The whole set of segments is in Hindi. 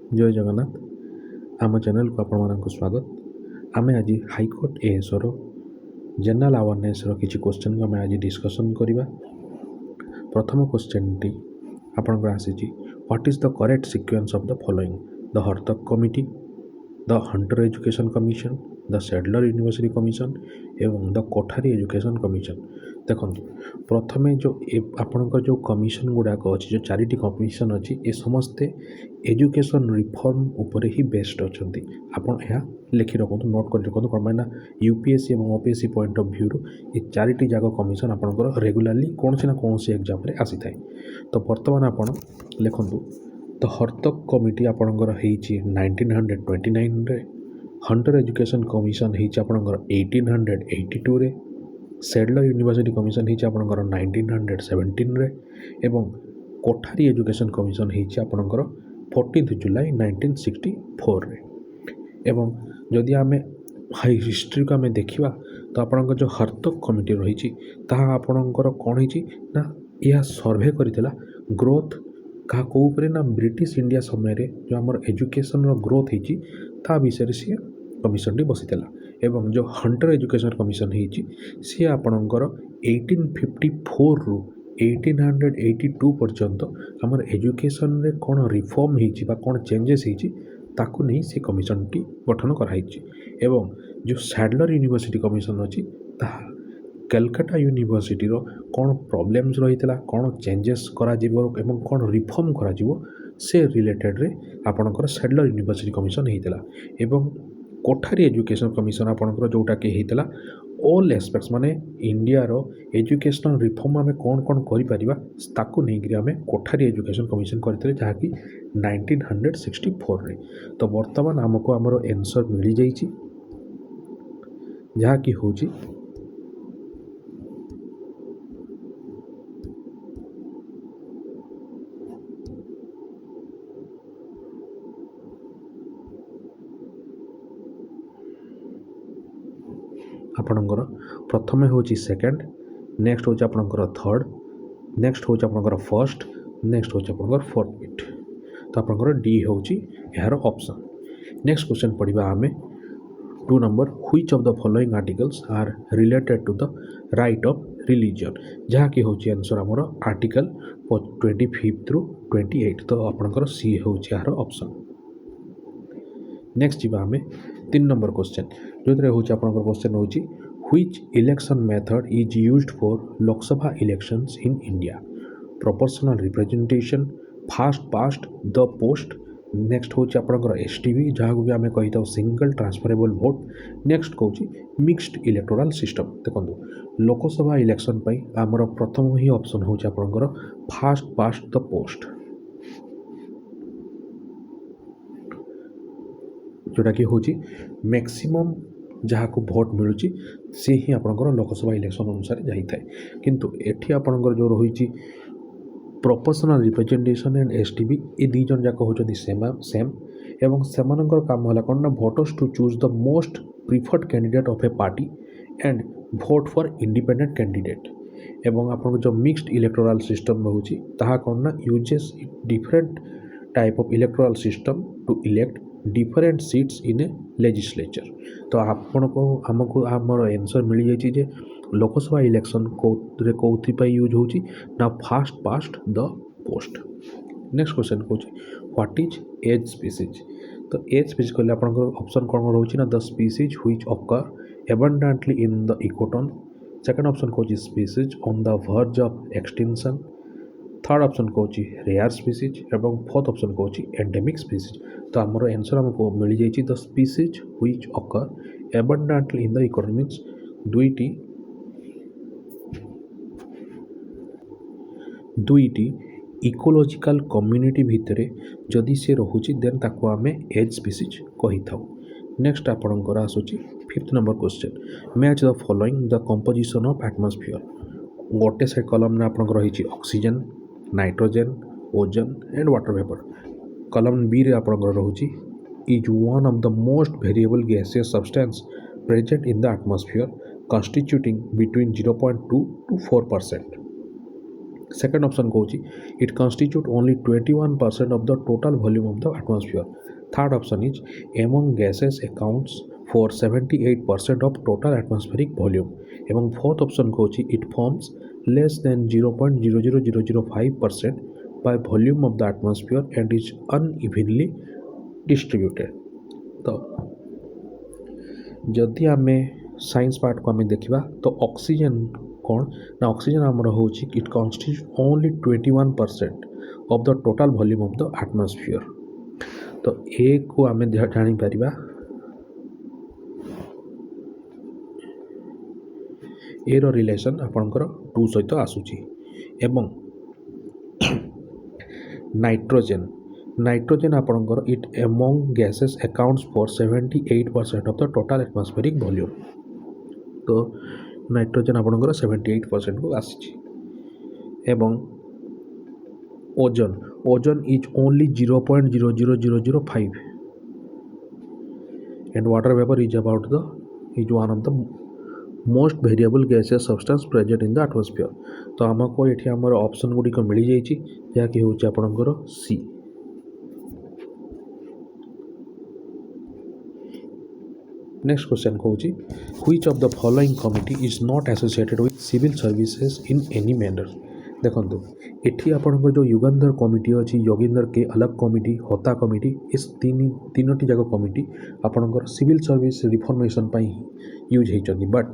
जय जगन्नाथ आम चैनल को आपण मानक स्वागत। आमे आज हाईकोर्ट एएसओ रो जनरल अवेयरनेस रो किछि क्वेश्चन को आमे आज डिस्कशन करिबा। प्रथम क्वेश्चन टी आपनकर आसीछि, what is the correct sequence of the following? The Hartog committee, the Hunter education commission, the Sadler university commission एवं द कोठारी एजुकेशन कमिशन। देखो प्रथमे जो आपणकर जो कमिशन गुड़ाक अच्छी जो चारिटी कमिशन अच्छी ए समस्ते एजुकेशन रिफॉर्म उपरे ही बेस्ड अच्छा। आपड़ यह लिखि रखु, नोट कर रखु कौन ना यूपीएससी और ओपीएससी पॉइंट ऑफ व्यू ये चारिटी जाक कमिशन आपंकर रेगुलाली कौन ना कौन एग्जाम रे आसी थाए। तो बर्तमान आपड़ लिखु द हर्तक कमिटी आपंकर 1929 रे, हंटर एजुकेशन कमिशन आपंकर 1882 रे, सेडलर यूनिवर्सिटी कमिशन आपंकर 1917 रे एवं कोठारी एजुकेशन कमिशन आपंकर 14 जुलाई 1964 रे। एवं जदि आमे हाई हिस्ट्री को आमे देखिबा तो आपनकर जो हर्तक कमिटी रही आपणकर कौन ना यह सर्वे करथिला ग्रोथ क्या कौपरे ना ब्रिटिश इंडिया समय रे जो आमर एजुकेशन रो ग्रोथ होती ता विषय सी कमिशन टी बसीला। एवं जो हंटर एजुकेशन कमिशन सी आपणकर 1854 रु 1882 पर्यंत आमर एजुकेशन रे कौन रिफॉर्म होती कौन चेंजेस होती ताकू नहीं से कमिशन टी गठन कराई। एवं जो सैडलर यूनिवर्सिटी कमिशन अच्छी कलकाता यूनिवर्सिटी रो कौन प्रॉब्लम्स रही कौन चेंजेस करा एवं कौन रिफॉर्म करा से रिलेटेड रे आपणकर सैडलर यूनिवर्सिटी कमिशन होता। एवं कोठारी एजुकेशन कमिशन आपणकर जोटा कि होता ऑल एस्पेक्ट्स माने इंडिया रो एजुकेशनल रिफॉर्म आमे कौन कौन करि परिबा ताकू नहीं आमे कोठारी एजुकेशन कमिशन करते जहाँकि 1964 रे। तो वर्तमान आमको आमर आंसर मिल जाइए जहाँकि हूँ आपणकर प्रथम हूँ सेकेंड, नेक्स्ट हूँ आपणकर थर्ड, नेक्स्ट हूँ आपणकर फर्स्ट, नेक्स्ट हूँ आपणकर फोर्थ। तो आपणकर डी हूँ यार ऑप्शन। नेक्स्ट क्वेश्चन पढ़ा आमे 2 number, which of the following articles are related to the right of religion? जहाँकि हूँ आंसर आमर आर्टिकल 25 रु 28। तो आपणकर सी हूँ यार ऑप्शन। नेक्स्ट जीवा आमे 3 नंबर क्वेश्चन जो हूँ आपणकर क्वेश्चन हूँ which election method is used for Lok Sabha elections in India? Proportional representation, fast past the post, next हूँ आपणकर एसटीवी जहाँ भी आम कही था सिंगल ट्रांसफरेबल भोट, नेक्स्ट कौन मिक्सड इलेक्टोरल सिस्टम। देखो लोकसभा इलेक्शन आमर प्रथम ही ऑप्शन हूँ आपणकर फास्ट पास्ट द पोस्ट जोटा कि हूँ मैक्सिमम जहाँ को भोट मिलूँ सी ही आपणकर लोकसभा इलेक्शन अनुसार जाए। किंतु एठी आपणकर जो रही प्रोपोर्शनल रिप्रेजेंटेशन एंड एसटीबी ये दी जन जाक होती सेम एवं सेमानकर काम है कौन ना voters to choose the most preferred candidate of a party and vote for independent candidate. एवं आपन जो मिक्सड इलेक्टोरल सिस्टम रोचे ताहा कौन ना uses different type of electoral system to elect different seats in a legislature. तो आपन को हमको आमर आंसर मिल जाए लोकसभा इलेक्शन कौन यूज होची ना first past the post. Next question कौन व्हाट इज एज स्पीसीज? तो एज स्पीसीज कहले आपनकर ऑप्शन कौन रोची ना the species which occur abundantly in the ecotone, second option कौन species on the verge of extinction, third option कौन रेयर स्पीसीज एवं फोर्थ ऑप्शन कौन एंडेमिक स्पीसीज। तो आमर आंसर हमको मिल जाए the species which occur abundantly in the ecotone means दुईटी इकोलॉजिकल कम्युनिटी भितर जदि से रोचे देन ताको आमे एज स्पीसीज कही था। नेक्स्ट आपणकर आसूची 5th number question, match the following the composition of atmosphere? गोटे साइड कलम में आपणकर रही oxygen, nitrogen, ozone and water vapour. कलम बी रे आपणकर रोची is one of the most variable gaseous substance present in the atmosphere constituting between 0.2 to 4%. Second option कौन it constitute only 21% of the total volume of the atmosphere. Third option is among gases accounts for 78% of total atmospheric volume. एवं फोर्थ ऑप्शन कौन it forms less than 0.00005% by volume of the atmosphere and is unevenly distributed. तो जदि आम साइंस पार्ट को आम देखा तो ऑक्सीजन कौन ना ऑक्सीजन आमर हूँ it constitute only 21% of the total volume of the atmosphere. तो ए को आम जापर ए रिलेशन आपणकर 2 सहित आसूची। एवं नाइट्रोजेन नाइट्रोजेन आपणकर it among gases accounts for 78% of the total atmospheric volume. तो नाइट्रोजेन आपणकर 78% को आसी। एवं ozone ozone is only 0.00005 and water vapour is about the is one of the most variable gaseous substance present in the atmosphere. तो आमको ये आमर ऑप्शन गुड़िक मिल जाइए जहाँकि हूँ आपणकर सी। नेक्स्ट क्वेश्चन कौन which of the following committee is not associated with civil services in any manner. देखो एठी आपणकर जो युगंधर कमिटी अच्छी योगिंदर के अलग कमिटी होता कमिटी इस तीनोटी जाक कमिटी आपणकर सिविल सर्विस रिफॉर्मेशन पाई यूज होती। But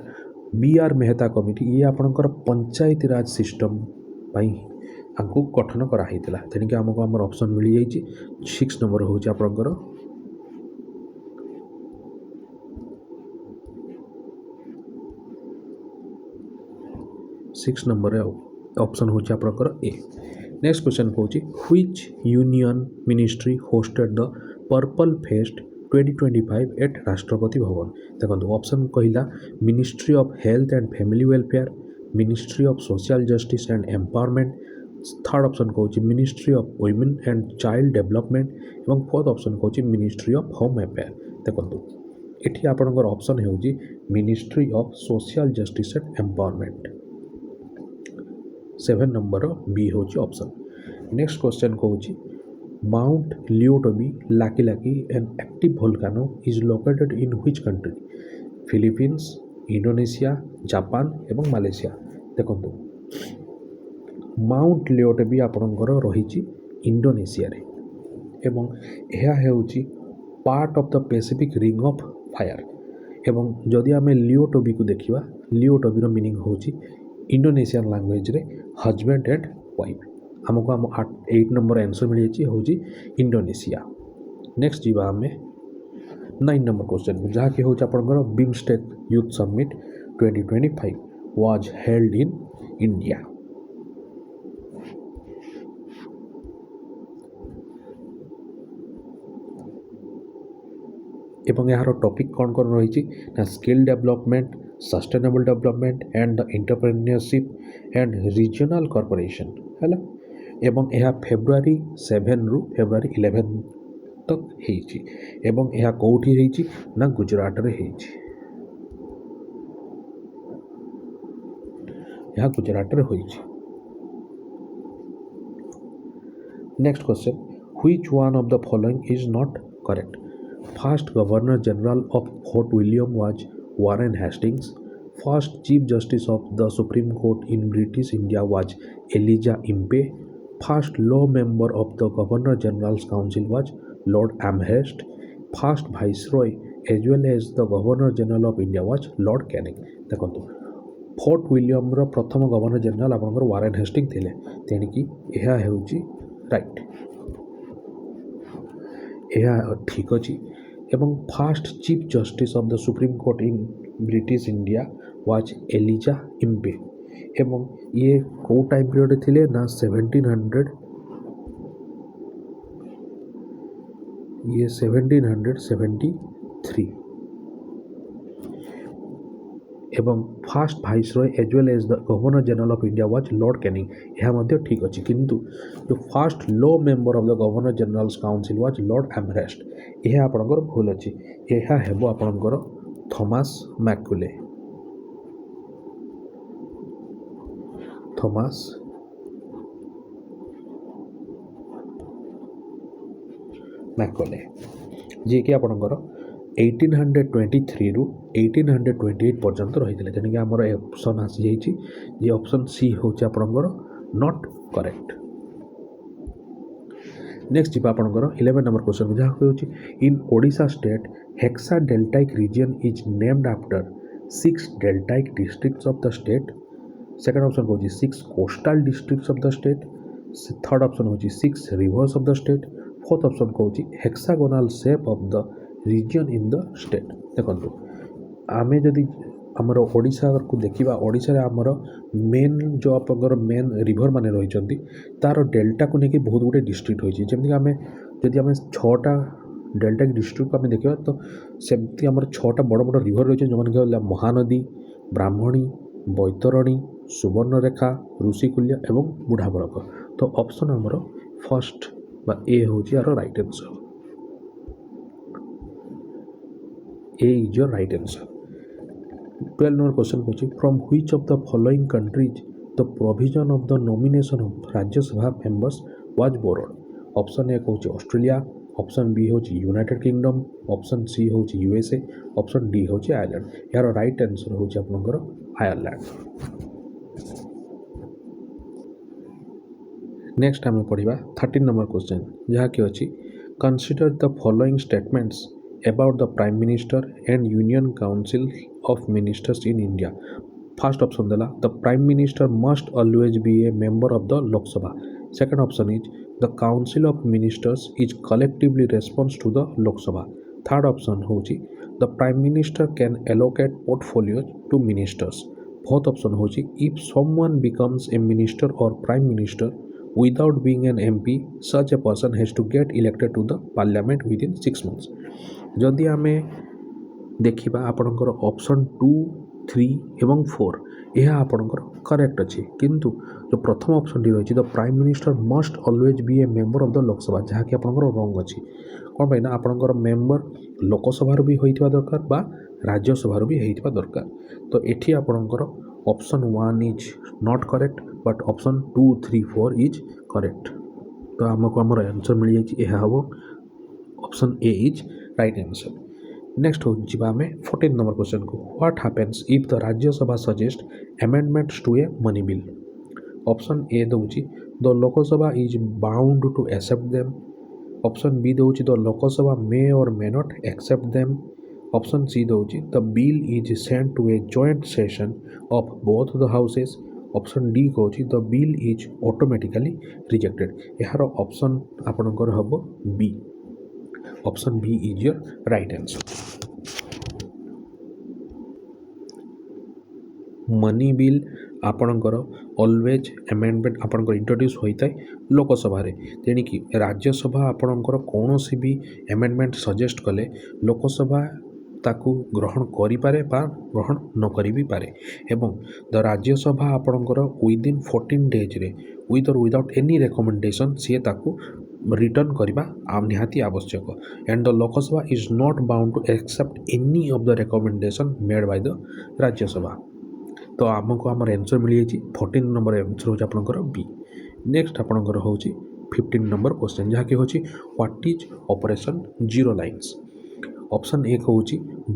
B R Mehta committee ये आपणकर पंचायती राज सिस्टम पाई आपको गठन कराइला। तेणिक आमको आम ऑप्शन मिल जाइए 6 नंबर हूँ आपणकर सिक्स नंबर ऑप्शन हूँ आपणकर ए। नेक्स्ट क्वेश्चन कौन which union ministry hosted the purple fest 2025 at Rashtrapati Bhavan. देखो ऑप्शन कहला ministry of health and family welfare, ministry of social justice and empowerment, third option कौन ministry of women and child development और फोर्थ ऑप्शन कौन मिनिस्ट्री ऑफ होम अफेयर। देखो ये आपणकर ऑप्शन हो ministry of social justice and empowerment. 7 number B हूँ ऑप्शन। नेक्स्ट क्वेश्चन कौन mount Lewotobi Laki Laki an active volcano is located in which country. Philippines, Indonesia, Japan एवं मालयेशिया। देखो माउंट लियोटोबी आपणकर रही इंडोनेशिया रे एवं यह होची part of the Pacific ring of fire. एवं जदि आम लियोटोबी को देखा लियोटोबी मीनिंग होची इंडोनेशियन लैंग्वेज रे हजबैंड एंड वाइफ। आमको आम 8 नंबर आंसर मिल जाइए हूँ इंडोनेशिया। नेक्स्ट जीवा आम 9 नंबर क्वेश्चन जहाँकि हूँ आपंकर BIMSTEC youth summit 2025 was held in India. एवं यार टॉपिक कौन कौन रही ना skill development, sustainable development and the entrepreneurship and regional corporation है। एवं यह फेब्रुआरी 7 रु फेब्रुआरी 11 तक होती एवं यह कौटी होती ना गुजरात रे होती। यह गुजरात रे होती। Next question which one of the following is not correct. First governor general of Fort William was Warren Hastings. First chief justice of the supreme court in British India was Elijah Impey. First law member of the governor general's council was Lord Amherst. First viceroy as well as the governor general of India was Lord Canning. देखो फोर्ट विलियम रो प्रथम गवर्नर जनरल आपंकर वारेन हेस्टिंग थे। तेणिकी यह होची राइट, यह ठीक अच्छी। एवं first chief justice of the supreme court in British India was Elijah Impey. एवं ये कौ टाइम पीरियड थे ना 1700 ये 1773। एवं first viceroy as well as the governor general of India was Lord Canning. यह ठीक अच्छे किंतु जो first law member of the governor general's council was Lord Amherst. यह आपंकर भूल अच्छी। यह हेबो आपंकर Thomas Macaulay. Thomas Macaulay ji कि आपणकर 1823 रु 1828 पर्यंत रही है। तेणुक आमर ऑप्शन आसी जाइए ये ऑप्शन सी हूँ आपणकर नॉट करेक्ट। नेक्स्ट जी आपणकर 11 नंबर क्वेश्चन जहाँ कहूँ in Odisha state hexa deltaic region is named after 6 deltaic districts of the state. Second option कहूँ 6 coastal districts of the state. Third option हूँ 6 rivers of the state. Fourth option कहूँ hexagonal shape of the region in the state. देखो आमे जदि आमर ओडिशा को देखा ओडिशा आमर मेन जो आप मेन रिभर मान रही तार डेल्टा को लेकिन बहुत गुटे डिस्ट्रिक्ट होती जमीक आम जदि आम 6टा डेल्टा डिस्ट्रिक्ट को आम देखा तो सेमती आमर 6टा बड़ बड़ रिभर रही जो मैंने महानदी, ब्राह्मणी, बैतरणी, सुवर्णरेखा, ऋषिकुल्य एवं बुढ़ाबड़क। तो ऑप्शन आमर फर्स्ट बा ए हूँ यार right answer. A is your right answer. 12 number question कहूँ from which of the following countries the provision of the nomination of Rajya Sabha members was borrowed. Option A कहूँ ऑस्ट्रेलिया, ऑप्शन बी हूँ यूनाइटेड किंगडम, ऑप्शन सी हूँ यूएसए, ऑप्शन डी हूँ आयरलैंड। यार राइट आंसर हूँ आपनकर आयरलैंड। नेक्स्ट आम पढ़ा 13 नंबर क्वेश्चन जहाँ कि अच्छी consider the following statements about the Prime Minister and Union Council of Ministers in India. First option dela the Prime Minister must always be a member of the Lok Sabha. Second option is the Council of Ministers is collectively response to the Lok Sabha. Third option hoji the Prime Minister can allocate portfolios to ministers. Fourth option hoji if someone becomes a minister or Prime Minister without being an MP, such a person has to get elected to the parliament within 6 months. जदि आम देखा आपणकर ऑप्शन 2, 3 एवं 4 यह आपणकर करेक्ट अच्छी किंतु जो प्रथम ऑप्शन टी रही the prime minister must always be A member of the Lok Sabha जहाँकि आपणकर रंग अच्छी कौन पाई ना आपणकर मेंबर लोकसभा भी होइथिबा दरकार बा राज्यसभा भी होइथिबा दरकार। तो एठी आपणकर option 1 is not correct but option 2, 3, 4 is correct. तो आमको आमर आंसर मिल जाइए यह हम option A is right answer. Next हो जी 14 नंबर क्वेश्चन को what happens if the Rajya Sabha suggest amendments to a money bill. Option A दूची the Lok Sabha is bound to accept them. Option B दूची the Lok Sabha may or may not accept them. Option C दूची the bill is sent to a joint session of both the houses. Option D कौच the bill is automatically rejected. यार ऑप्शन आपणकर हम बी। Option B is your right answer. Money bill आपणकर ऑलवेज अमेंडमेंट आपणकर इंट्रोड्यूस होता है लोकसभा रे तेणिकी राज्यसभा आपणकर कौन सी भी अमेंडमेंट सजेस्ट कले लोकसभा ताकू ग्रहण करिपारे बा ग्रहण न करि भी पारे एवं द राज्यसभा आपणकर विदिन 14 डेज रे with or without any recommendation सी ताकू रिटर्न करवा निहाती आवश्यक and the Lok Sabha is not bound to accept any of the recommendation made by the Rajya Sabha. तो आमको आम आंसर मिल जाइए 14 नंबर आंसर हो आपंकर बी। नेक्स्ट आपंकर हूँ 15 नंबर क्वेश्चन जहाँकि हूँ what is operation zero lines. Option एक हूँ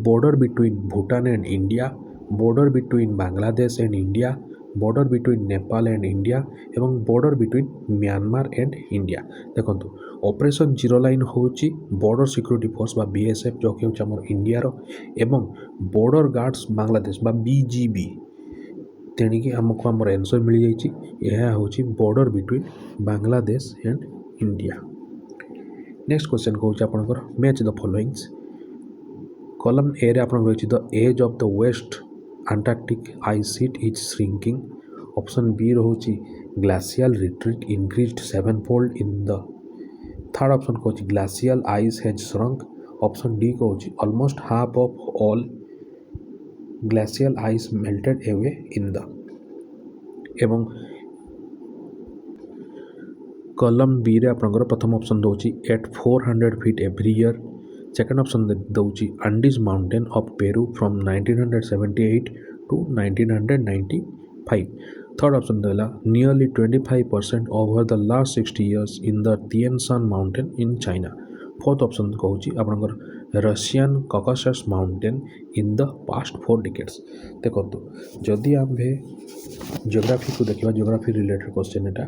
border between Bhutan and India, border between Bangladesh and India, border between Nepal and India एवं border between Myanmar and India. देखो ऑपरेशन जीरो लाइन हूँ बॉर्डर सिक्योरिटी फोर्स बा बीएसएफ जो कि हूँ इंडिया एवं बॉर्डर गार्ड्स बांग्लादेश बा बीजीबी। तेणिकी आमको आमर आंसर मिल जाइए यह हूँ border between Bangladesh and India. Next question कहूँ आपंकर match the followings. Column A रे आपन रही the edge of the waste Antarctic ice sheet is shrinking. Option B रोचे glacial retreat increased 7-fold in the. Third option कहूँ glacial ice has shrunk. Option D कहूँ almost half of all glacial ice melted away in the. एवं कॉलम बी रे आपनकर प्रथम ऑप्शन दूची at 400 feet every year. Second option दूची Andes mountain of Peru from 1978 to 1995। Third option देला nearly 25% over the last 60 years in the Tianshan mountain in China. Fourth option कहूँ आपंकर Russian Caucasus mountain in the past 4 decades. देखो जदि आम जियोग्राफी को देखा जियोग्राफी रिलेटेड क्वेश्चन एटा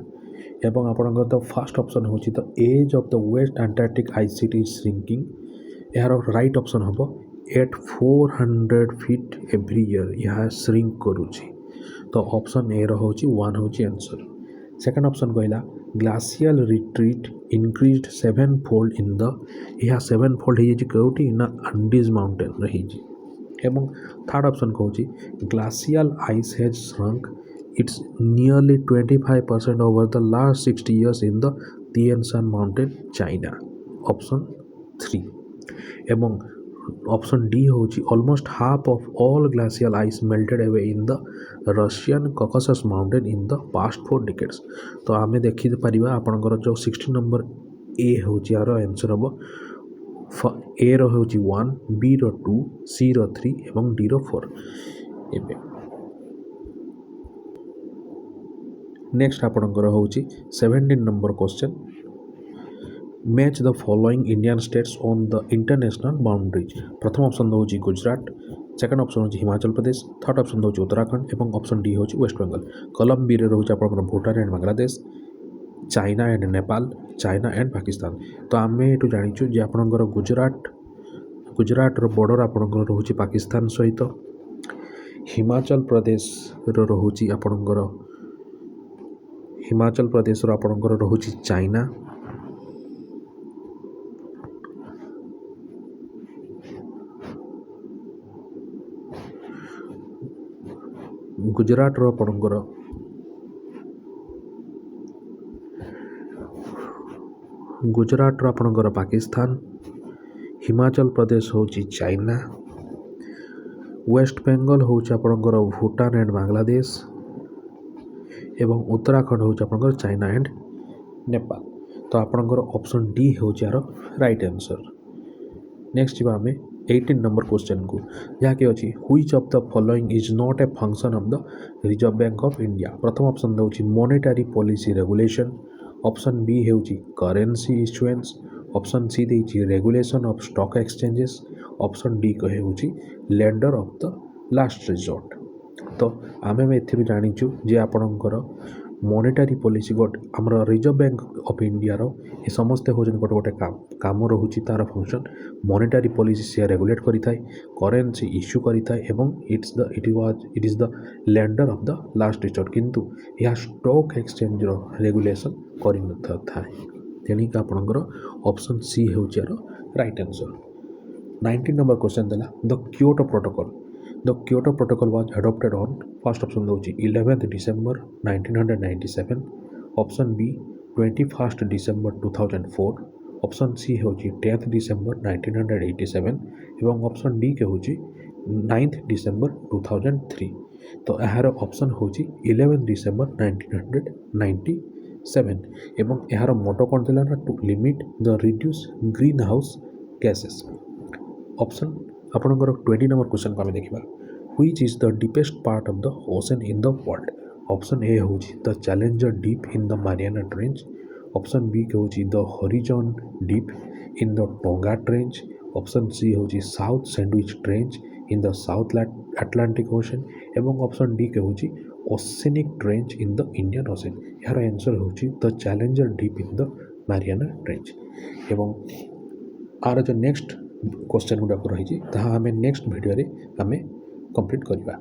एवं आपंकर द फास्ट ऑप्शन हूँ the edge of the waste Antarctic ice sheet is shrinking. यार राइट ऑप्शन हम एट 400 फीट एवरी ईयर यह श्रिंक करुच्ची। तो ऑप्शन ए रोचे 1 हूँ आंसर। सेकेंड ऑप्शन कहला glacial retreat increased 7 fold in the यह 7 फोल्ड हो कौटी ना आंडीज माउंटेन रही। एवं थर्ड ऑप्शन कहूँ glacial ice has shrunk it's nearly 25% over the last 60 years in the Tien शान माउंटेन चाइना। ऑप्शन 3 एवं ऑप्शन डी हूँ almost half of all glacial ice melted away in the Russian Caucasus mountain in the past 4 decades. तो आम देखिपर आपंकर जो 16 नंबर ए हूँ यार आंसर हम ए रोचे 1 बी रो 2 सी रो 3 एवं डी रो 4। नेक्स्ट आपंकर हूँ 17 number question match the following Indian states on the international boundaries. प्रथम ऑप्शन हूँ गुजरात, सेकेंड ऑप्शन हूँ हिमाचल प्रदेश, थर्ड ऑप्शन हूँ उत्तराखंड एवं ऑप्शन डी हूँ वेस्ट बेंगल। कॉलम बी रोचे आप Bhutan and Bangladesh, China and Nepal, China and Pakistan. तो आम ये जाचु जे आपंकर गुजरात बॉर्डर आपंकर रोचे पाकिस्तान सहित, हिमाचल प्रदेश रोचे आपंकर हिमाचल प्रदेश आपंकर रोचे चाइना, गुजरात आपंकर गुजरात आपंकर पाकिस्तान, हिमाचल प्रदेश हूँ चाइना, वेस्ट बेंगल हूँ आपंकर भूटान एंड बांग्लादेश एवं उत्तराखंड हूँ आपंकर चाइना एंड नेपाल। तो आपंकर ऑप्शन डी हूँ यार राइट आंसर। नेक्स्ट आम 18 नंबर क्वेश्चन को जहाँकि अच्छी which of the following is not a function of the Reserve Bank of India. प्रथम ऑप्शन दूसरी monetary policy regulation, option B हूँ करेंसी इश्यूएंस, ऑप्शन सी देती regulation of stock exchanges, option D कहे हूँ lender of the last resort. तो आम ए जाचु जे आपणकर मॉनेटरी पॉलिसी गोटे आमर रिजर्व बैंक ऑफ इंडिया ये समस्ते हूँ गोटे गोटे काम रोचे तार फंक्शन मॉनेटरी पॉलिसी से रेगुलेट करें, करेंसी इश्यू करें, it is the lender of the last resort किंतु यह स्टॉक एक्सचेंज रेगुलेशन कर तेणिक आपणकर ऑप्शन सी हूँ यार राइट आंसर। 19 नंबर क्वेश्चन देला the Kyoto protocol. The Kyoto Protocol was adopted on first option होची 11th December 1997, option B 21st December 2004, option C होची 10th December 1987 एवं ऑप्शन डी के होची 9th December 2003। तो यार ऑप्शन होची 11th December 1997 एवं यार मोटो कौन थिला ना to limit the reduce green house gases. Option आपंकर 20 नंबर क्वेश्चन को आम देखा which is the deepest part of the ocean in the world. Option A हूँ the Challenger Deep in the Mariana trench, option B हूँ the Horizon deep in the Tonga trench, option C हूँ South Sandwich trench in the South Atlantic ocean एवं ऑप्शन डी हूँ oceanic trench in the Indian ocean. यार आंसर हूँ the Challenger Deep in the Mariana trench. एवं आर जो नेक्स्ट क्वेश्चन गुड़ाक रही आम नेक्स्ट भिडियो आम कंप्लीट करवा।